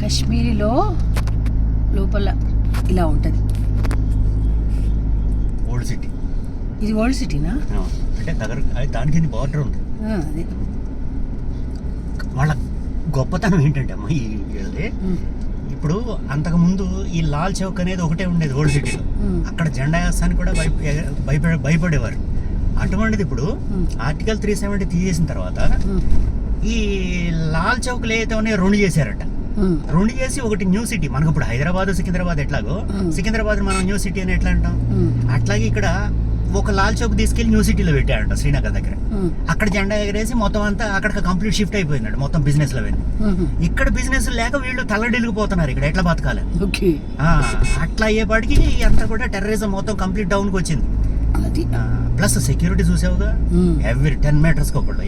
కాశ్మీరీలో లోపల ఇలా ఉంటుంది. Old city. ఇది ఓల్డ్ సిటీనా? అంటే దగ్గర దానికి బార్డర్ ఉంది. అదే వాళ్ళ గొప్పతనం ఏంటంటే అమ్మ ఇప్పుడు అంతకుముందు ఈ లాల్ చౌక్ అనేది ఒకటే ఉండేది ఓల్డ్ సిటీలో. అక్కడ జెండా వేస్తానికి కూడా భయపడేవారు. అటువంటిది ఇప్పుడు ఆర్టికల్ 370 తీసేసిన తర్వాత ఈ లాల్ చౌక్లు ఏదైతే ఉన్నాయో 2 చేశారట. 2 చేసి ఒకటి న్యూ సిటీ. మనకు ఇప్పుడు హైదరాబాద్ సికింద్రాబాద్ ఎట్లాగో సికింద్రాబాద్ మనం న్యూ సిటీ అని ఎట్లా అంటాం, అట్లాగే ఇక్కడ ఒక లాల్ చౌక్ తీసుకెళ్లి న్యూ సిటీలో పెట్టాడంట శ్రీనగర్ దగ్గర. అక్కడ జెండా ఎగరేసి మొత్తం అంతా అక్కడ కంప్లీట్ షిఫ్ట్ అయిపోయిందంట మొత్తం బిజినెస్ లో. ఇక్కడ బిజినెస్ లేక వీళ్ళు తల్లడిల్లిపోతున్నారు ఇక్కడ ఎట్లా బతకాలి. అట్లా అయ్యేపాటికి అంతా కూడా టెర్రరిజం మొత్తం కంప్లీట్ డౌన్ కి వచ్చింది. ప్లస్ సెక్యూరిటీ చూసావుగా, ఎవ్రీ 10 మీటర్స్ ఒకళ్ళు.